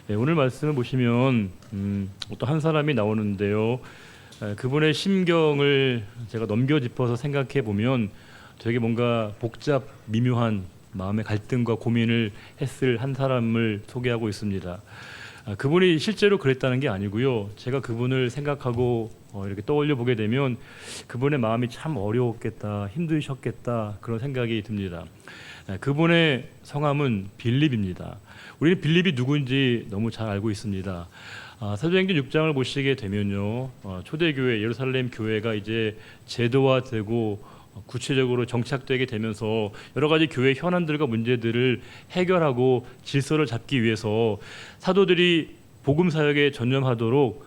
네, 오늘 말씀을 보시면 어떤 한 사람이 나오는데요. 그분의 심경을 제가 넘겨 짚어서 생각해 보면 되게 뭔가 복잡 미묘한 마음의 갈등과 고민을 했을 한 사람을 소개하고 있습니다. 그분이 실제로 그랬다는 게 아니고요. 제가 그분을 생각하고 이렇게 떠올려 보게 되면 그분의 마음이 참 어려웠겠다, 힘드셨겠다 그런 생각이 듭니다. 그분의 성함은 빌립입니다. 우리는 빌립이 누구인지 너무 잘 알고 있습니다. 사도행전 6장을 보시게 되면요, 초대교회 예루살렘 교회가 이제 제도화되고 구체적으로 정착되게 되면서 여러 가지 교회 현안들과 문제들을 해결하고 질서를 잡기 위해서 사도들이 복음 사역에 전념하도록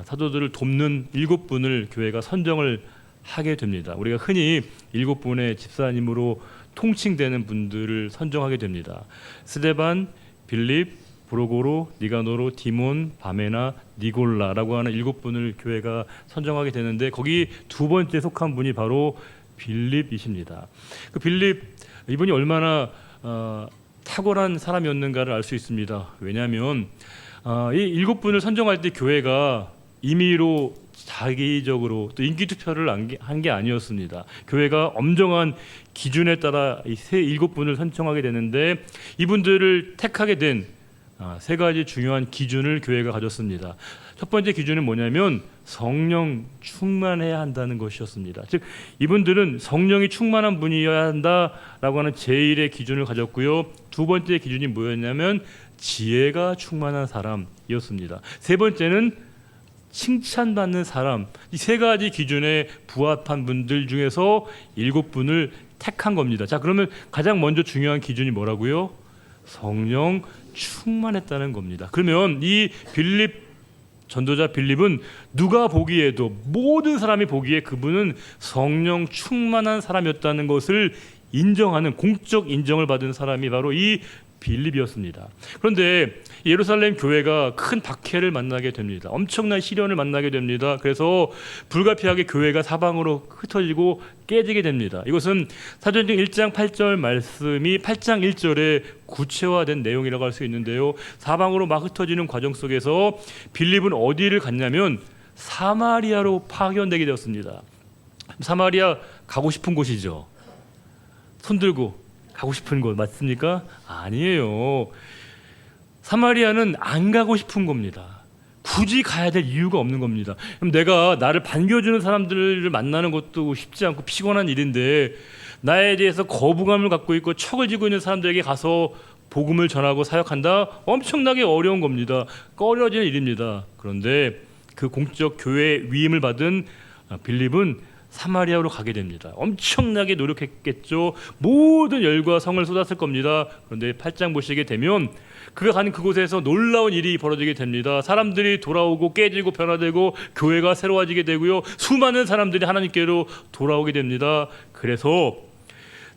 사도들을 돕는 7분을 교회가 선정을 하게 됩니다. 우리가 흔히 7분의 집사님으로 통칭되는 분들을 선정하게 됩니다. 스데반, 빌립, 브로고로, 니가노로, 디몬, 바메나, 니골라라고 하는 7분을 교회가 선정하게 되는데 거기 두 번째 속한 분이 바로 빌립이십니다. 그 빌립 이분이 얼마나 탁월한 사람이었는가를 알 수 있습니다. 왜냐하면 이 7분을 선정할 때 교회가 임의로 자기적으로 또 인기 투표를 한 게 아니었습니다. 교회가 엄정한 기준에 따라 이 7분을 선정하게 되는데 이분들을 택하게 된 세 가지 중요한 기준을 교회가 가졌습니다. 첫 번째 기준은 뭐냐면 성령 충만해야 한다는 것이었습니다. 즉 이분들은 성령이 충만한 분이어야 한다라고 하는 제1의 기준을 가졌고요. 두 번째 기준이 뭐였냐면 지혜가 충만한 사람이었습니다. 세 번째는 칭찬받는 사람. 이 세 가지 기준에 부합한 분들 중에서 7분을 택한 겁니다. 자, 그러면 가장 먼저 중요한 기준이 뭐라고요? 성령 충만했다는 겁니다. 그러면 이 빌립 전도자 빌립은 누가 보기에도 모든 사람이 보기에 그분은 성령 충만한 사람이었다는 것을 인정하는 공적 인정을 받은 사람이 바로 이 빌립이었습니다. 그런데 예루살렘 교회가 큰 박해를 만나게 됩니다. 엄청난 시련을 만나게 됩니다. 그래서 불가피하게 교회가 사방으로 흩어지고 깨지게 됩니다. 이것은 사도행전 1장 8절 말씀이 8장 1절에 구체화된 내용이라고 할 수 있는데요. 사방으로 막 흩어지는 과정 속에서 빌립은 어디를 갔냐면 사마리아로 파견되게 되었습니다. 사마리아 가고 싶은 곳이죠. 손 들고 가고 싶은 곳 맞습니까? 아니에요. 사마리아는 안 가고 싶은 겁니다. 굳이 가야 될 이유가 없는 겁니다. 그럼 내가 나를 반겨주는 사람들을 만나는 것도 쉽지 않고 피곤한 일인데 나에 대해서 거부감을 갖고 있고 척을 지고 있는 사람들에게 가서 복음을 전하고 사역한다? 엄청나게 어려운 겁니다. 꺼려지는 일입니다. 그런데 그 공적 교회 위임을 받은 빌립은 사마리아로 가게 됩니다. 엄청나게 노력했겠죠. 모든 열과 성을 쏟았을 겁니다. 그런데 8장 보시게 되면 그가 가는 그곳에서 놀라운 일이 벌어지게 됩니다. 사람들이 돌아오고 깨지고 변화되고 교회가 새로워지게 되고요. 수많은 사람들이 하나님께로 돌아오게 됩니다. 그래서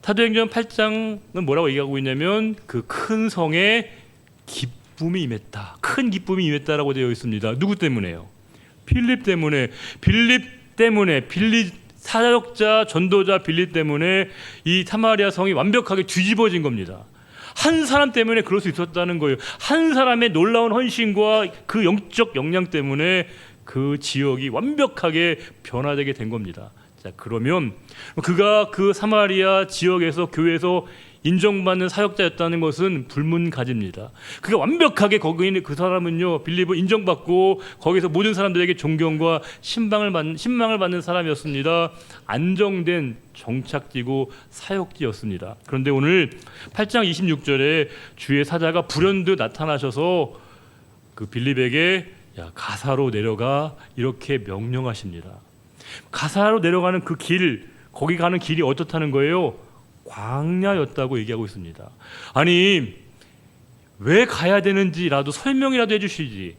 사도행전 8장은 뭐라고 얘기하고 있냐면 그 큰 성에 기쁨이 임했다. 큰 기쁨이 임했다라고 되어 있습니다. 누구 때문에요? 빌립 때문에. 빌립 사역자 전도자 빌립 때문에 이 사마리아 성이 완벽하게 뒤집어진 겁니다. 한 사람 때문에 그럴 수 있었다는 거예요. 한 사람의 놀라운 헌신과 그 영적 역량 때문에 그 지역이 완벽하게 변화되게 된 겁니다. 자, 그러면 그가 그 사마리아 지역에서 교회에서 인정받는 사역자였다는 것은 불문가지입니다. 그가 완벽하게 거기 있는 그 사람은요, 빌립은 인정받고 거기서 모든 사람들에게 존경과 신망을 받는 사람이었습니다. 안정된 정착지고 사역지였습니다. 그런데 오늘 8장 26절에 주의 사자가 불현듯 나타나셔서 그 빌립에게 야, 가사로 내려가 이렇게 명령하십니다. 가사로 내려가는 그 길, 거기 가는 길이 어떻다는 거예요? 광야였다고 얘기하고 있습니다. 아니 왜 가야 되는지라도 설명이라도 해주시지.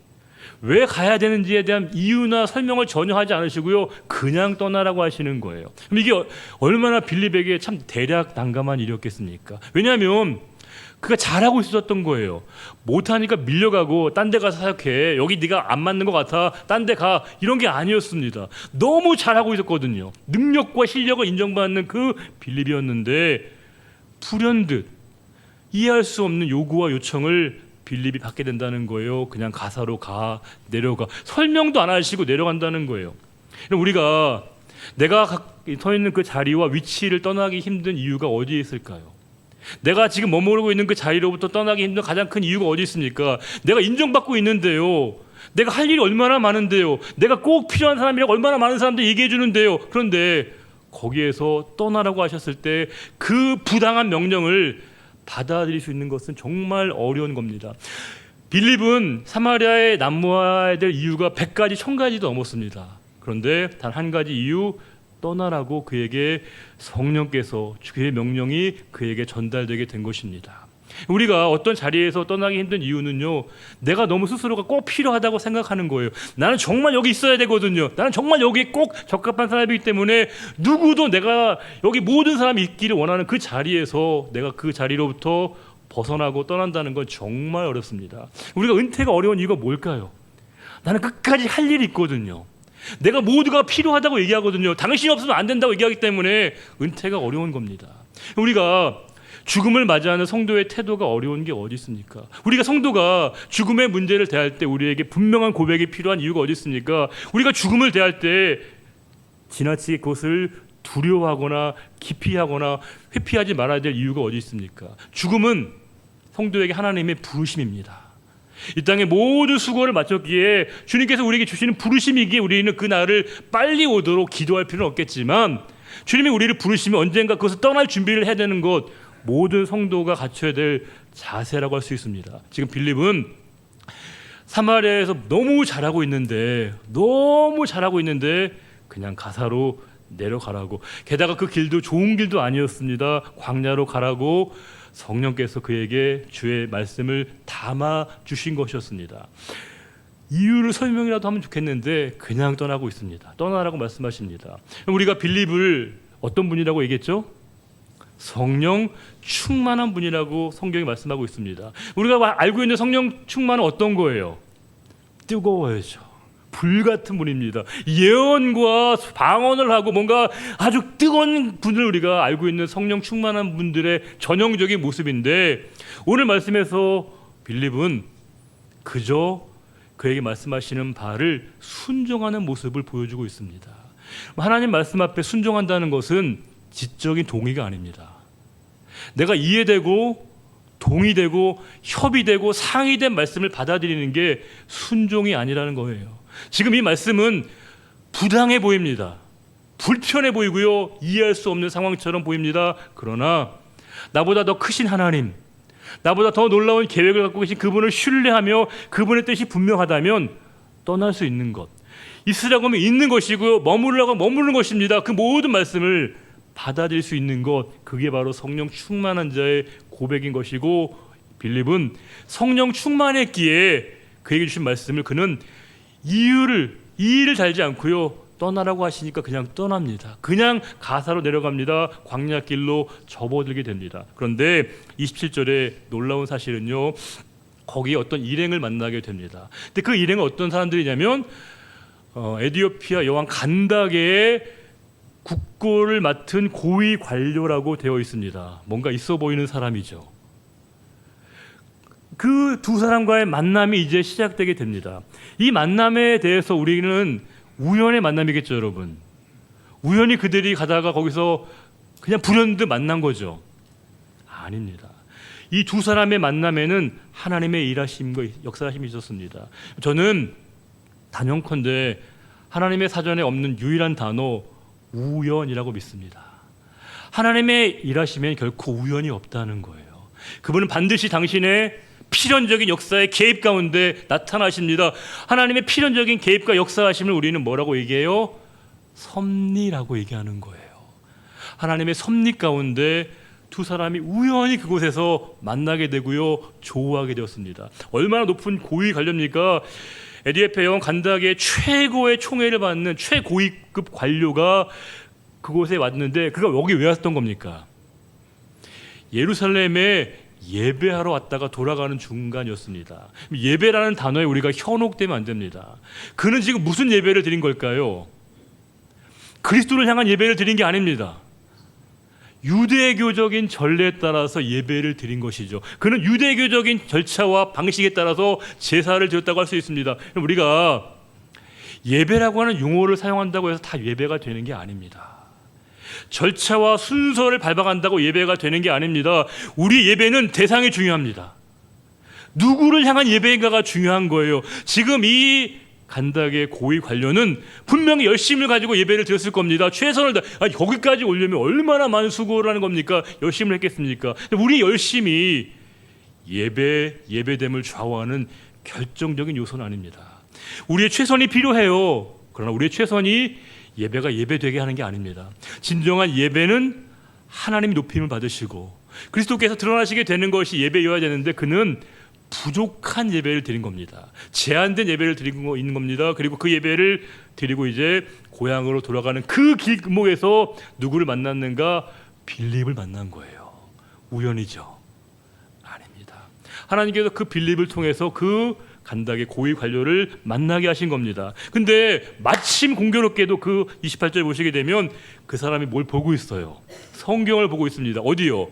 왜 가야 되는지에 대한 이유나 설명을 전혀 하지 않으시고요. 그냥 떠나라고 하시는 거예요. 그럼 이게 얼마나 빌립에게 참 대략 난감한 일이었겠습니까? 왜냐하면 그가 잘하고 있었던 거예요. 못하니까 밀려가고 딴 데 가서 사역해. 여기 네가 안 맞는 것 같아. 딴 데 가. 이런 게 아니었습니다. 너무 잘하고 있었거든요. 능력과 실력을 인정받는 그 빌립이었는데 불현듯 이해할 수 없는 요구와 요청을 빌립이 받게 된다는 거예요? 그냥 가사로 내려가. 설명도 안 하시고 내려간다는 거예요. 우리가 내가 서 있는 그 자리와 위치를 떠나기 힘든 이유가 어디에 있을까요? 내가 지금 머무르고 있는 그 자리로부터 떠나기 힘든 가장 큰 이유가 어디 있습니까? 내가 인정받고 있는데요. 내가 할 일이 얼마나 많은데요. 내가 꼭 필요한 사람이라고 얼마나 많은 사람들 얘기해 주는데요. 그런데 거기에서 떠나라고 하셨을 때 그 부당한 명령을 받아들일 수 있는 것은 정말 어려운 겁니다. 빌립은 사마리아에 남모아야 될 이유가 100가지 1000가지도 넘었습니다. 그런데 단 한 가지 이유, 떠나라고 그에게 성령께서 그의 명령이 그에게 전달되게 된 것입니다. 우리가 어떤 자리에서 떠나기 힘든 이유는요, 내가 너무 스스로가 꼭 필요하다고 생각하는 거예요. 나는 정말 여기 있어야 되거든요. 나는 정말 여기 꼭 적합한 사람이기 때문에 누구도 내가 여기 모든 사람이 있기를 원하는 그 자리에서 내가 그 자리로부터 벗어나고 떠난다는 건 정말 어렵습니다. 우리가 은퇴가 어려운 이유가 뭘까요? 나는 끝까지 할 일이 있거든요. 내가 모두가 필요하다고 얘기하거든요. 당신이 없으면 안 된다고 얘기하기 때문에 은퇴가 어려운 겁니다. 우리가 죽음을 맞이하는 성도의 태도가 어려운 게 어디 있습니까? 우리가 성도가 죽음의 문제를 대할 때 우리에게 분명한 고백이 필요한 이유가 어디 있습니까? 우리가 죽음을 대할 때 지나치게 그것을 두려워하거나 기피하거나 회피하지 말아야 될 이유가 어디 있습니까? 죽음은 성도에게 하나님의 부르심입니다. 이 땅의 모든 수고를 마쳤기에 주님께서 우리에게 주시는 부르심이기에 우리는 그 날을 빨리 오도록 기도할 필요는 없겠지만, 주님이 우리를 부르시면 언젠가 그것을 떠날 준비를 해야 되는 것, 모든 성도가 갖춰야 될 자세라고 할 수 있습니다. 지금 빌립은 사마리아에서 너무 잘하고 있는데 그냥 가사로 내려가라고, 게다가 그 길도 좋은 길도 아니었습니다. 광야로 가라고 성령께서 그에게 주의 말씀을 담아 주신 것이었습니다. 이유를 설명이라도 하면 좋겠는데 그냥 떠나고 있습니다. 떠나라고 말씀하십니다. 우리가 빌립을 어떤 분이라고 얘기했죠? 성령 충만한 분이라고 성경이 말씀하고 있습니다. 우리가 알고 있는 성령 충만은 어떤 거예요? 뜨거워야죠. 불같은 분입니다. 예언과 방언을 하고 뭔가 아주 뜨거운 분을 우리가 알고 있는 성령 충만한 분들의 전형적인 모습인데, 오늘 말씀에서 빌립은 그저 그에게 말씀하시는 바를 순종하는 모습을 보여주고 있습니다. 하나님 말씀 앞에 순종한다는 것은 지적인 동의가 아닙니다. 내가 이해되고 동의되고 협의되고 상의된 말씀을 받아들이는 게 순종이 아니라는 거예요. 지금 이 말씀은 부당해 보입니다. 불편해 보이고요. 이해할 수 없는 상황처럼 보입니다. 그러나 나보다 더 크신 하나님, 나보다 더 놀라운 계획을 갖고 계신 그분을 신뢰하며 그분의 뜻이 분명하다면 떠날 수 있는 것, 있으라고 하면 있는 것이고요, 머무르라고 하면 머무르는 것입니다. 그 모든 말씀을 받아들일 수 있는 것, 그게 바로 성령 충만한 자의 고백인 것이고, 빌립은 성령 충만했기에 그에게 주신 말씀을 그는 이의를 달지 않고요, 떠나라고 하시니까 그냥 떠납니다. 그냥 가사로 내려갑니다. 광야길로 접어들게 됩니다. 그런데 27절에 놀라운 사실은요, 거기에 어떤 일행을 만나게 됩니다. 근데 그 일행은 어떤 사람들이냐면 에티오피아 여왕 간다게의 국고를 맡은 고위 관료라고 되어 있습니다. 뭔가 있어 보이는 사람이죠. 그 두 사람과의 만남이 이제 시작되게 됩니다. 이 만남에 대해서 우리는 우연의 만남이겠죠, 여러분. 우연히 그들이 가다가 거기서 그냥 불현듯 만난 거죠. 아닙니다. 이 두 사람의 만남에는 하나님의 일하심과 역사하심이 있었습니다. 저는 단연컨대 하나님의 사전에 없는 유일한 단어 우연이라고 믿습니다. 하나님의 일하심엔 결코 우연이 없다는 거예요. 그분은 반드시 당신의 필연적인 역사의 개입 가운데 나타나십니다. 하나님의 필연적인 개입과 역사하심을 우리는 뭐라고 얘기해요? 섭리라고 얘기하는 거예요. 하나님의 섭리 가운데 두 사람이 우연히 그곳에서 만나게 되고요, 조우하게 되었습니다. 얼마나 높은 고위 관료입니까? 에티오피아 여왕 간다게의 최고의 총애를 받는 최고위급 관료가 그곳에 왔는데, 그가 여기 왜 왔던 겁니까? 예루살렘에 예배하러 왔다가 돌아가는 중간이었습니다. 예배라는 단어에 우리가 현혹되면 안 됩니다. 그는 지금 무슨 예배를 드린 걸까요? 그리스도를 향한 예배를 드린 게 아닙니다. 유대교적인 전례에 따라서 예배를 드린 것이죠. 그는 유대교적인 절차와 방식에 따라서 제사를 드렸다고 할 수 있습니다. 우리가 예배라고 하는 용어를 사용한다고 해서 다 예배가 되는 게 아닙니다. 절차와 순서를 밟아간다고 예배가 되는 게 아닙니다. 우리 예배는 대상이 중요합니다. 누구를 향한 예배인가가 중요한 거예요. 지금 이 간닥의 고위 관료는 분명히 열심을 가지고 예배를 드렸을 겁니다. 최선을 다. 거기까지 오려면 얼마나 많은 수고를 하는 겁니까? 열심을 했겠습니까? 우리 열심이 예배됨을 좌우하는 결정적인 요소는 아닙니다. 우리의 최선이 필요해요. 그러나 우리의 최선이 예배가 예배되게 하는 게 아닙니다. 진정한 예배는 하나님이 높임을 받으시고 그리스도께서 드러나시게 되는 것이 예배여야 되는데 그는 부족한 예배를 드린 겁니다. 제한된 예배를 드리고 있는 겁니다. 그리고 그 예배를 드리고 이제 고향으로 돌아가는 그 길목에서 누구를 만났는가? 빌립을 만난 거예요. 우연이죠? 아닙니다. 하나님께서 그 빌립을 통해서 그 간닥의 고위 관료를 만나게 하신 겁니다. 근데 마침 공교롭게도 그 28절 보시게 되면 그 사람이 뭘 보고 있어요? 성경을 보고 있습니다. 어디요?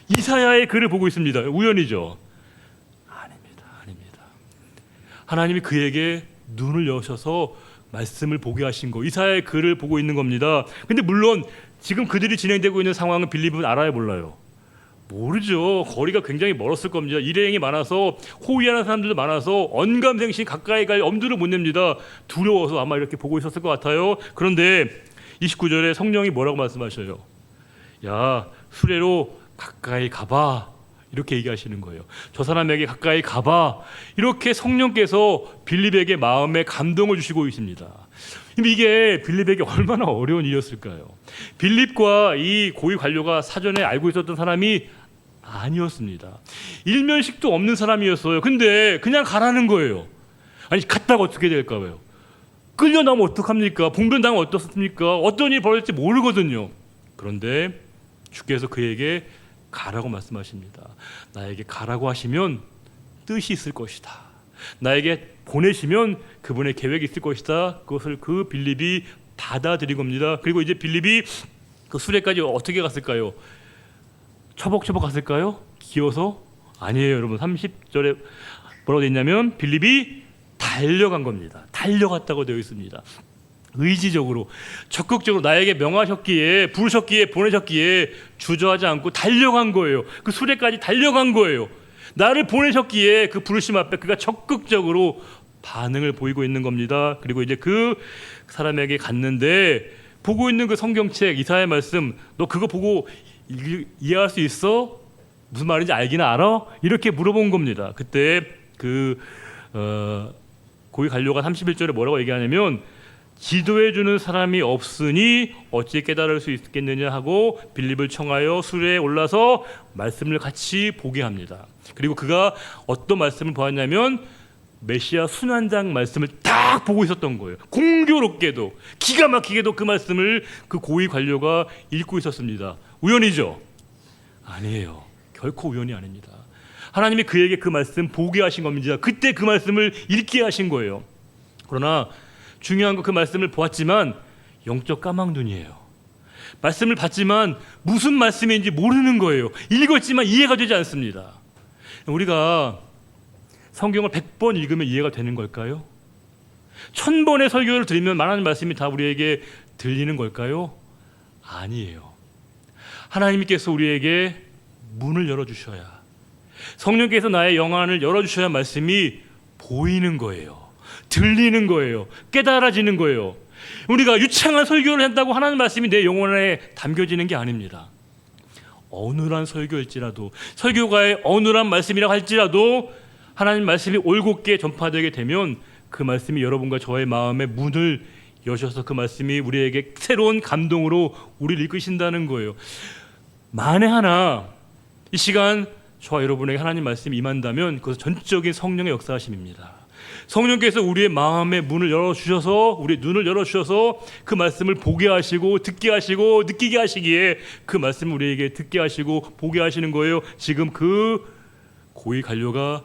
이사야의 글을 보고 있습니다. 우연이죠? 하나님이 그에게 눈을 여셔서 말씀을 보게 하신 거, 이사야의 글을 보고 있는 겁니다. 근데 물론 지금 그들이 진행되고 있는 상황은 빌립은 알아요, 몰라요? 모르죠. 거리가 굉장히 멀었을 겁니다. 일행이 많아서 호위하는 사람들도 많아서 언감생심 가까이 갈 엄두를 못 냅니다. 두려워서 아마 이렇게 보고 있었을 것 같아요. 그런데 29절에 성령이 뭐라고 말씀하셔요? 야, 수레로 가까이 가봐. 이렇게 얘기하시는 거예요. 저 사람에게 가까이 가봐. 이렇게 성령께서 빌립에게 마음에 감동을 주시고 있습니다. 이게 빌립에게 얼마나 어려운 일이었을까요? 빌립과 이 고위 관료가 사전에 알고 있었던 사람이 아니었습니다. 일면식도 없는 사람이었어요. 근데 그냥 가라는 거예요. 아니 갔다가 어떻게 될까요? 끌려나오면 어떡합니까? 봉변당하면 어떻습니까? 어떤 일이 벌어질지 모르거든요. 그런데 주께서 그에게 가라고 말씀하십니다. 나에게 가라고 하시면 뜻이 있을 것이다. 나에게 보내시면 그분의 계획이 있을 것이다. 그것을 그 빌립이 받아들인 겁니다. 그리고 이제 빌립이 그 수레까지 어떻게 갔을까요? 처벅처벅 갔을까요? 기어서? 아니에요, 여러분. 30절에 뭐라고 되어 있냐면 빌립이 달려간 겁니다. 달려갔다고 되어 있습니다. 의지적으로 적극적으로 나에게 명하셨기에 부르셨기에 보내셨기에 주저하지 않고 달려간 거예요. 그 수레까지 달려간 거예요. 나를 보내셨기에 그 부르심 앞에 그가 적극적으로 반응을 보이고 있는 겁니다. 그리고 이제 그 사람에게 갔는데 보고 있는 그 성경책 이사야의 말씀, 너 그거 보고 이해할 수 있어? 무슨 말인지 알기는 알아? 이렇게 물어본 겁니다. 그때 그 고위 관료가 31절에 뭐라고 얘기하냐면 지도해 주는 사람이 없으니 어찌 깨달을 수 있겠느냐 하고 빌립을 청하여 수레에 올라서 말씀을 같이 보게 합니다. 그리고 그가 어떤 말씀을 보았냐면 메시아 순환장 말씀을 딱 보고 있었던 거예요. 공교롭게도 기가 막히게도 그 말씀을 그 고위 관료가 읽고 있었습니다. 우연이죠? 아니에요. 결코 우연이 아닙니다. 하나님이 그에게 그 말씀 보게 하신 겁니다. 그때 그 말씀을 읽게 하신 거예요. 그러나 중요한 건 그 말씀을 보았지만 영적 까막눈이에요. 말씀을 봤지만 무슨 말씀인지 모르는 거예요. 읽었지만 이해가 되지 않습니다. 우리가 성경을 100번 읽으면 이해가 되는 걸까요? 1000번의 설교를 들으면 말하는 말씀이 다 우리에게 들리는 걸까요? 아니에요. 하나님께서 우리에게 문을 열어주셔야, 성령께서 나의 영안을 열어주셔야 말씀이 보이는 거예요. 들리는 거예요. 깨달아지는 거예요. 우리가 유창한 설교를 한다고 하나님 말씀이 내 영혼에 담겨지는 게 아닙니다. 어눌한 설교일지라도, 설교가의 어눌한 말씀이라고 할지라도 하나님 말씀이 올곧게 전파되게 되면 그 말씀이 여러분과 저의 마음의 문을 여셔서 그 말씀이 우리에게 새로운 감동으로 우리를 이끄신다는 거예요. 만에 하나 이 시간 저와 여러분에게 하나님 말씀이 임한다면 그것은 전적인 성령의 역사하심입니다. 성령께서 우리의 마음의 문을 열어주셔서, 우리의 눈을 열어주셔서 그 말씀을 보게 하시고 듣게 하시고 느끼게 하시기에 그 말씀을 우리에게 듣게 하시고 보게 하시는 거예요. 지금 그 고위 관료가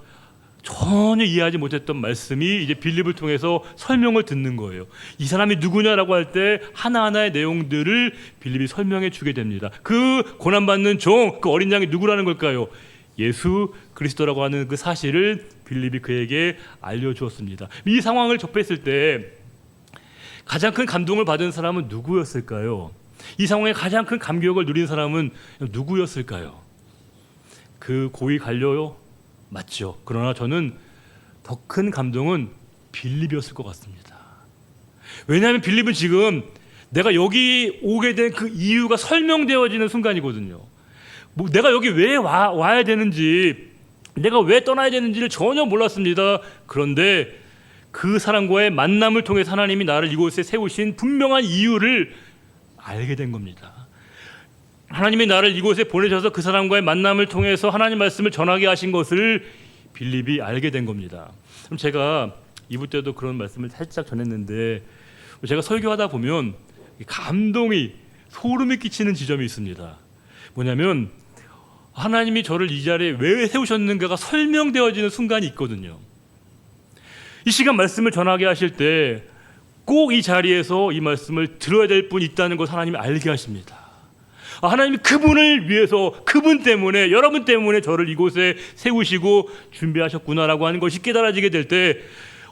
전혀 이해하지 못했던 말씀이 이제 빌립을 통해서 설명을 듣는 거예요. 이 사람이 누구냐라고 할 때 하나하나의 내용들을 빌립이 설명해 주게 됩니다. 그 고난받는 종, 그 어린 양이 누구라는 걸까요? 예수 그리스도라고 하는 그 사실을 빌립이 그에게 알려주었습니다. 이 상황을 접했을 때 가장 큰 감동을 받은 사람은 누구였을까요? 이 상황에 가장 큰 감격을 누린 사람은 누구였을까요? 그 고위 관료요? 맞죠. 그러나 저는 더 큰 감동은 빌립이었을 것 같습니다. 왜냐하면 빌립은 지금 내가 여기 오게 된 그 이유가 설명되어지는 순간이거든요. 뭐 내가 여기 왜 와야 되는지, 내가 왜 떠나야 되는지를 전혀 몰랐습니다. 그런데 그 사람과의 만남을 통해 하나님이 나를 이곳에 세우신 분명한 이유를 알게 된 겁니다. 하나님이 나를 이곳에 보내셔서 그 사람과의 만남을 통해서 하나님 말씀을 전하게 하신 것을 빌립이 알게 된 겁니다. 그럼 제가 2부 때도 그런 말씀을 살짝 전했는데, 제가 설교하다 보면 감동이, 소름이 끼치는 지점이 있습니다. 뭐냐면 하나님이 저를 이 자리에 왜 세우셨는가가 설명되어지는 순간이 있거든요. 이 시간 말씀을 전하게 하실 때 꼭 이 자리에서 이 말씀을 들어야 될 분이 있다는 것 하나님이 알게 하십니다. 하나님이 그분을 위해서, 그분 때문에, 여러분 때문에 저를 이곳에 세우시고 준비하셨구나라고 하는 것이 깨달아지게 될 때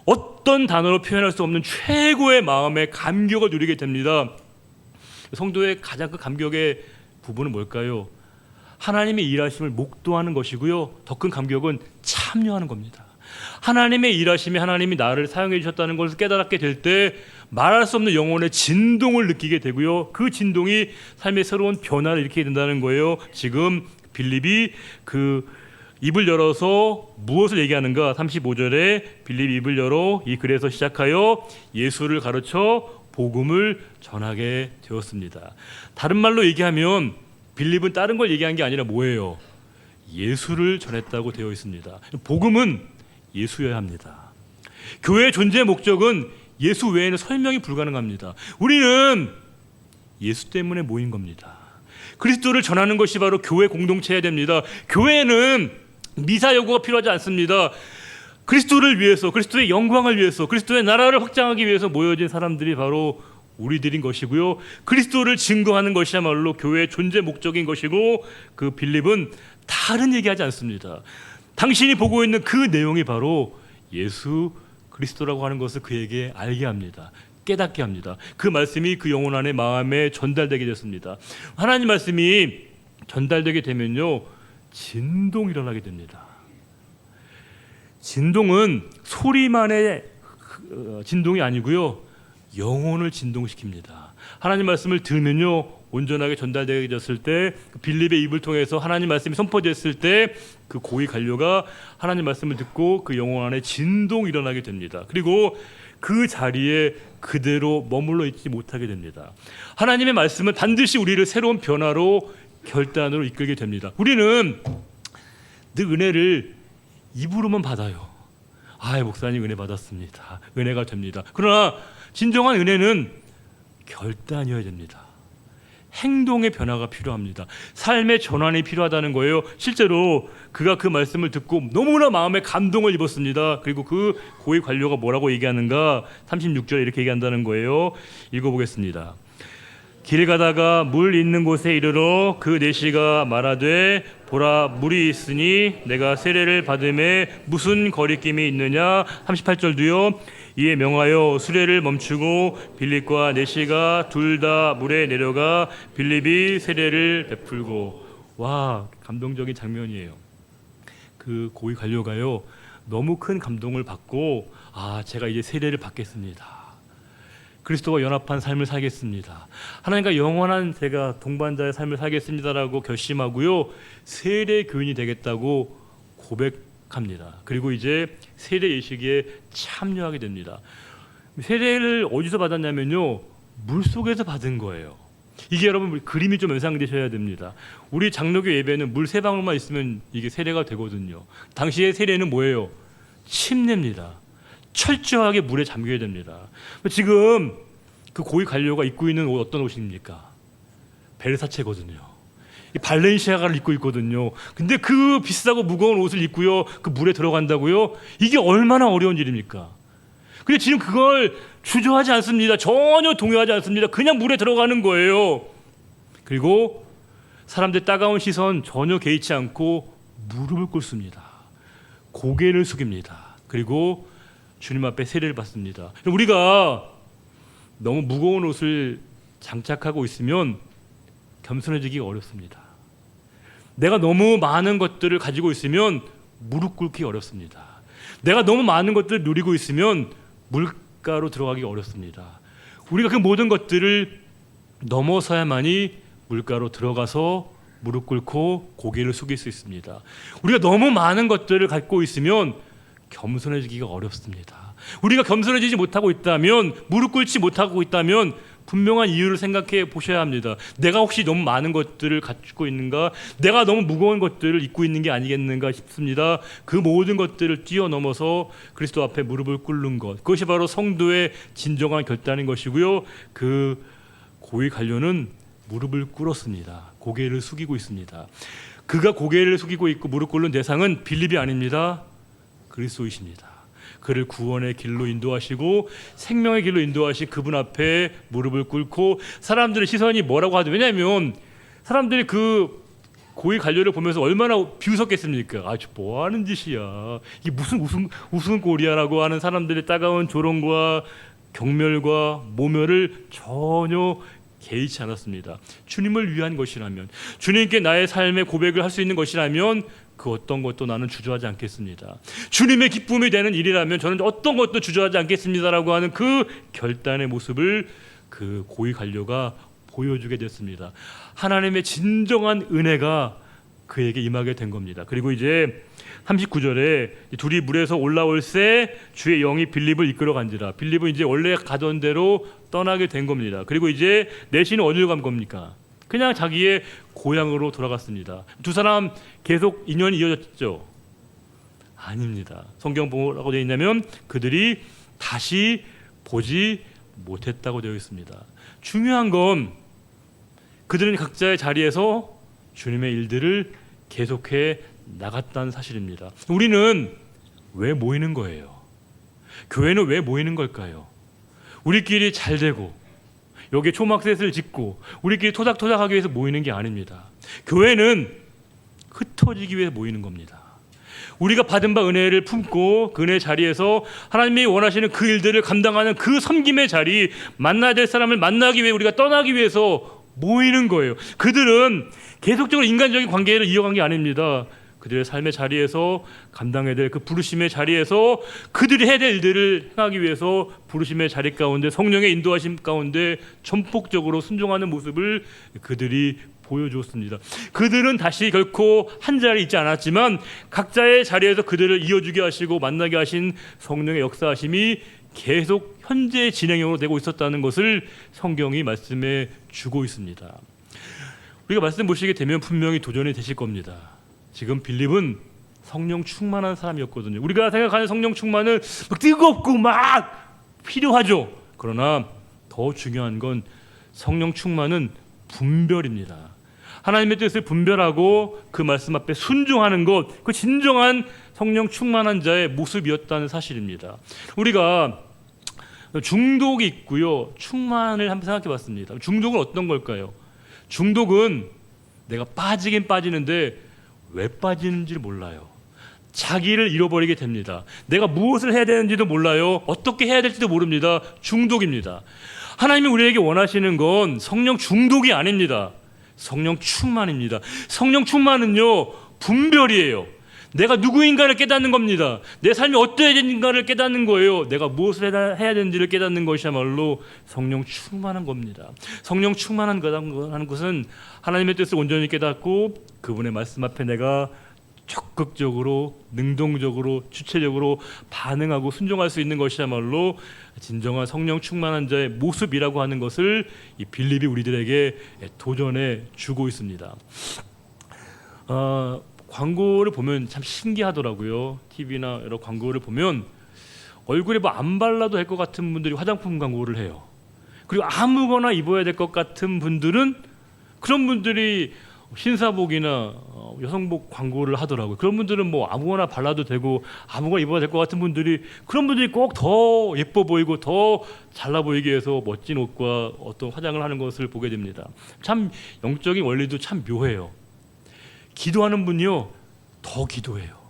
어떤 단어로 표현할 수 없는 최고의 마음의 감격을 누리게 됩니다. 성도의 가장 큰 감격의 부분은 뭘까요? 하나님의 일하심을 목도하는 것이고요, 더 큰 감격은 참여하는 겁니다. 하나님의 일하심이, 하나님이 나를 사용해 주셨다는 것을 깨달게 될 때 말할 수 없는 영혼의 진동을 느끼게 되고요, 그 진동이 삶의 새로운 변화를 일으키게 된다는 거예요. 지금 빌립이 그 입을 열어서 무엇을 얘기하는가? 35절에 빌립이 입을 열어 이 글에서 시작하여 예수를 가르쳐 복음을 전하게 되었습니다. 다른 말로 얘기하면 빌립은 다른 걸 얘기한 게 아니라 뭐예요? 예수를 전했다고 되어 있습니다. 복음은 예수여야 합니다. 교회의 존재의 목적은 예수 외에는 설명이 불가능합니다. 우리는 예수 때문에 모인 겁니다. 그리스도를 전하는 것이 바로 교회 공동체여야 됩니다. 교회는 미사 여구가 필요하지 않습니다. 그리스도를 위해서, 그리스도의 영광을 위해서, 그리스도의 나라를 확장하기 위해서 모여진 사람들이 바로 우리들인 것이고요, 그리스도를 증거하는 것이야말로 교회의 존재 목적인 것이고, 그 빌립은 다른 얘기하지 않습니다. 당신이 보고 있는 그 내용이 바로 예수 그리스도라고 하는 것을 그에게 알게 합니다. 깨닫게 합니다. 그 말씀이 그 영혼 안에, 마음에 전달되게 됐습니다. 하나님 말씀이 전달되게 되면요, 진동이 일어나게 됩니다. 진동은 소리만의 진동이 아니고요, 영혼을 진동시킵니다. 하나님 말씀을 들으면요, 온전하게 전달되게 됐을 때, 빌립의 입을 통해서 하나님 말씀이 선포됐을 때 그 고위 관료가 하나님 말씀을 듣고 그 영혼 안에 진동이 일어나게 됩니다. 그리고 그 자리에 그대로 머물러 있지 못하게 됩니다. 하나님의 말씀은 반드시 우리를 새로운 변화로, 결단으로 이끌게 됩니다. 우리는 늘 은혜를 입으로만 받아요. 목사님 은혜 받았습니다. 은혜가 됩니다. 그러나 진정한 은혜는 결단이어야 됩니다. 행동의 변화가 필요합니다. 삶의 전환이 필요하다는 거예요. 실제로 그가 그 말씀을 듣고 너무나 마음에 감동을 입었습니다. 그리고 그 고위 관료가 뭐라고 얘기하는가? 36절에 이렇게 얘기한다는 거예요. 읽어보겠습니다. 길 가다가 물 있는 곳에 이르러 그 내시가 말하되, 보라, 물이 있으니 내가 세례를 받음에 무슨 거리낌이 있느냐? 38절도요. 이에 명하여 수레를 멈추고 빌립과 내시가 둘 다 물에 내려가 빌립이 세례를 베풀고. 와, 감동적인 장면이에요. 그 고위 관료가요, 너무 큰 감동을 받고, 제가 이제 세례를 받겠습니다. 그리스도와 연합한 삶을 살겠습니다. 하나님과 영원한 제가 동반자의 삶을 살겠습니다라고 결심하고요, 세례 교인이 되겠다고 고백합니다. 그리고 이제 세례 예식에 참여하게 됩니다. 세례를 어디서 받았냐면요, 물속에서 받은 거예요. 이게 여러분 그림이 좀 연상되셔야 됩니다. 우리 장로교 예배는 물 3방울만 있으면 이게 세례가 되거든요. 당시의 세례는 뭐예요? 침례입니다. 철저하게 물에 잠겨야 됩니다. 지금 그 고위 관료가 입고 있는 옷, 어떤 옷입니까? 베르사체거든요. 이 발렌시아가를 입고 있거든요. 근데 그 비싸고 무거운 옷을 입고요, 그 물에 들어간다고요? 이게 얼마나 어려운 일입니까? 근데 지금 그걸 주저하지 않습니다. 전혀 동요하지 않습니다. 그냥 물에 들어가는 거예요. 그리고 사람들 따가운 시선 전혀 개의치 않고 무릎을 꿇습니다. 고개를 숙입니다. 그리고 주님 앞에 세례를 받습니다. 우리가 너무 무거운 옷을 장착하고 있으면 겸손해지기가 어렵습니다. 내가 너무 많은 것들을 가지고 있으면 무릎 꿇기 어렵습니다. 내가 너무 많은 것들을 누리고 있으면 물가로 들어가기 어렵습니다. 우리가 그 모든 것들을 넘어서야만이 물가로 들어가서 무릎 꿇고 고개를 숙일 수 있습니다. 우리가 너무 많은 것들을 갖고 있으면 겸손해지기가 어렵습니다. 우리가 겸손해지지 못하고 있다면, 무릎 꿇지 못하고 있다면 분명한 이유를 생각해 보셔야 합니다. 내가 혹시 너무 많은 것들을 갖고 있는가? 내가 너무 무거운 것들을 입고 있는 게 아니겠는가 싶습니다. 그 모든 것들을 뛰어넘어서 그리스도 앞에 무릎을 꿇는 것, 그것이 바로 성도의 진정한 결단인 것이고요. 그 고위 관료는 무릎을 꿇었습니다. 고개를 숙이고 있습니다. 그가 고개를 숙이고 있고 무릎 꿇는 대상은 빌립이 아닙니다. 그리스도이십니다. 그를 구원의 길로 인도하시고 생명의 길로 인도하신 그분 앞에 무릎을 꿇고, 사람들의 시선이 뭐라고 하든, 왜냐하면 사람들이 그 고위 관료를 보면서 얼마나 비웃었겠습니까? 아, 저 뭐 하는 짓이야, 이게 무슨 꼴이야라고 하는 사람들의 따가운 조롱과 경멸과 모멸을 전혀 개의치 않았습니다. 주님을 위한 것이라면, 주님께 나의 삶의 고백을 할 수 있는 것이라면 그 어떤 것도 나는 주저하지 않겠습니다. 주님의 기쁨이 되는 일이라면 저는 어떤 것도 주저하지 않겠습니다라고 하는 그 결단의 모습을 그 고위 관료가 보여주게 됐습니다. 하나님의 진정한 은혜가 그에게 임하게 된 겁니다. 그리고 이제 39절에 둘이 물에서 올라올새 주의 영이 빌립을 이끌어 간지라. 빌립은 이제 원래 가던 대로 떠나게 된 겁니다. 그리고 이제 내신은 어디로 간 겁니까? 그냥 자기의 고향으로 돌아갔습니다. 두 사람 계속 인연이 이어졌죠? 아닙니다. 성경 뭐라고 되어 있냐면 그들이 다시 보지 못했다고 되어 있습니다. 중요한 건 그들은 각자의 자리에서 주님의 일들을 계속해 나갔다는 사실입니다. 우리는 왜 모이는 거예요? 교회는 왜 모이는 걸까요? 우리끼리 잘 되고 여기에 초막셋을 짓고 우리끼리 토닥토닥하기 위해서 모이는 게 아닙니다. 교회는 흩어지기 위해서 모이는 겁니다. 우리가 받은 바 은혜를 품고 그 은혜 자리에서 하나님이 원하시는 그 일들을 감당하는 그 섬김의 자리, 만나야 될 사람을 만나기 위해 우리가 떠나기 위해서 모이는 거예요. 그들은 계속적으로 인간적인 관계를 이어간 게 아닙니다. 그들의 삶의 자리에서 감당해야 될 그 부르심의 자리에서 그들이 해야 될 일들을 행하기 위해서 부르심의 자리 가운데 성령의 인도하심 가운데 전폭적으로 순종하는 모습을 그들이 보여주었습니다. 그들은 다시 결코 한 자리에 있지 않았지만 각자의 자리에서 그들을 이어주게 하시고 만나게 하신 성령의 역사하심이 계속 현재 진행형으로 되고 있었다는 것을 성경이 말씀해 주고 있습니다. 우리가 말씀 보시게 되면 분명히 도전이 되실 겁니다. 지금 빌립은 성령 충만한 사람이었거든요. 우리가 생각하는 성령 충만은 막 뜨겁고 막 필요하죠. 그러나 더 중요한 건 성령 충만은 분별입니다. 하나님의 뜻을 분별하고 그 말씀 앞에 순종하는 것, 그 진정한 성령 충만한 자의 모습이었다는 사실입니다. 우리가 중독이 있고요, 충만을 한번 생각해 봤습니다. 중독은 어떤 걸까요? 중독은 내가 빠지긴 빠지는데 왜 빠지는지를 몰라요. 자기를 잃어버리게 됩니다. 내가 무엇을 해야 되는지도 몰라요. 어떻게 해야 될지도 모릅니다. 중독입니다. 하나님이 우리에게 원하시는 건 성령 중독이 아닙니다. 성령 충만입니다. 성령 충만은요, 분별이에요. 내가 누구인가를 깨닫는 겁니다. 내 삶이 어떠해야 되는가를 깨닫는 거예요. 내가 무엇을 해야 되는지를 깨닫는 것이야말로 성령 충만한 겁니다. 성령 충만한 것은 하나님의 뜻을 온전히 깨닫고 그분의 말씀 앞에 내가 적극적으로, 능동적으로, 주체적으로 반응하고 순종할 수 있는 것이야말로 진정한 성령 충만한 자의 모습이라고 하는 것을 이 빌립이 우리들에게 도전해 주고 있습니다. 광고를 보면 참 신기하더라고요. TV나 여러 광고를 보면 얼굴에 뭐 안 발라도 될 것 같은 분들이 화장품 광고를 해요. 그리고 아무거나 입어야 될 것 같은 분들은 그런 분들이 신사복이나 여성복 광고를 하더라고요. 그런 분들은 뭐 아무거나 발라도 되고 아무거나 입어도 될 것 같은 분들이, 그런 분들이 꼭 더 예뻐 보이고 더 잘나 보이기 위해서 멋진 옷과 어떤 화장을 하는 것을 보게 됩니다. 참 영적인 원리도 참 묘해요. 기도하는 분이요 더 기도해요.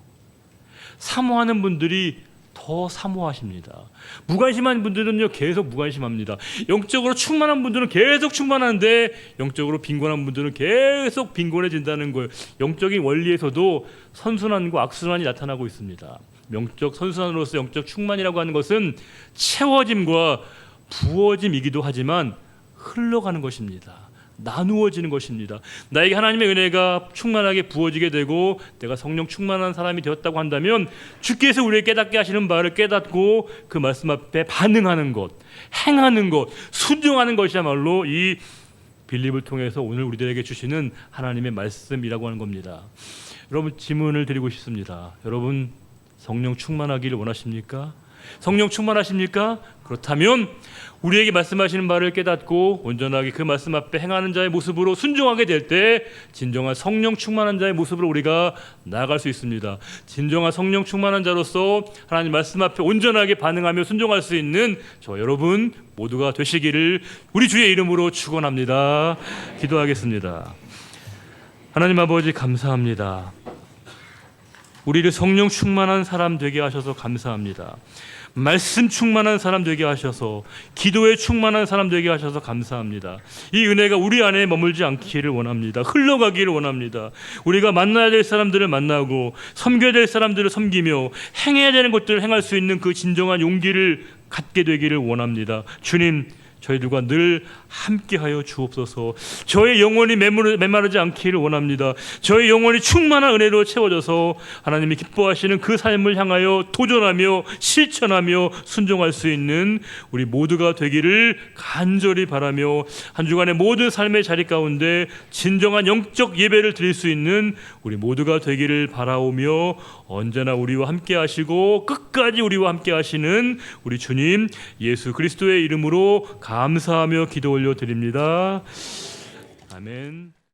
사모하는 분들이 더 사모하십니다. 무관심한 분들은요 계속 무관심합니다. 영적으로 충만한 분들은 계속 충만한데 영적으로 빈곤한 분들은 계속 빈곤해진다는 거예요. 영적인 원리에서도 선순환과 악순환이 나타나고 있습니다. 영적 선순환으로서 영적 충만이라고 하는 것은 채워짐과 부어짐이기도 하지만 흘러가는 것입니다. 나누어지는 것입니다. 나에게 하나님의 은혜가 충만하게 부어지게 되고 내가 성령 충만한 사람이 되었다고 한다면 주께서 우리에게 깨닫게 하시는 바를 깨닫고 그 말씀 앞에 반응하는 것, 행하는 것, 순종하는 것이야말로 이 빌립을 통해서 오늘 우리들에게 주시는 하나님의 말씀이라고 하는 겁니다. 여러분, 질문을 드리고 싶습니다. 여러분, 성령 충만하기를 원하십니까? 성령 충만하십니까? 그렇다면 우리에게 말씀하시는 바를 깨닫고 온전하게 그 말씀 앞에 행하는 자의 모습으로 순종하게 될 때 진정한 성령 충만한 자의 모습으로 우리가 나아갈 수 있습니다. 진정한 성령 충만한 자로서 하나님 말씀 앞에 온전하게 반응하며 순종할 수 있는 저 여러분 모두가 되시기를 우리 주의 이름으로 축원합니다. 기도하겠습니다. 하나님 아버지, 감사합니다. 우리를 성령 충만한 사람 되게 하셔서 감사합니다. 말씀 충만한 사람 되게 하셔서, 기도에 충만한 사람 되게 하셔서 감사합니다. 이 은혜가 우리 안에 머물지 않기를 원합니다. 흘러가기를 원합니다. 우리가 만나야 될 사람들을 만나고 섬겨야 될 사람들을 섬기며 행해야 되는 것들을 행할 수 있는 그 진정한 용기를 갖게 되기를 원합니다. 주님, 저희들과 늘 함께하여 주옵소서. 저의 영혼이 메마르지 않기를 원합니다. 저의 영혼이 충만한 은혜로 채워져서 하나님이 기뻐하시는 그 삶을 향하여 도전하며 실천하며 순종할 수 있는 우리 모두가 되기를 간절히 바라며 한 주간의 모든 삶의 자리 가운데 진정한 영적 예배를 드릴 수 있는 우리 모두가 되기를 바라오며 언제나 우리와 함께 하시고 끝까지 우리와 함께 하시는 우리 주님 예수 그리스도의 이름으로 감사하며 기도 올려드립니다. 아멘.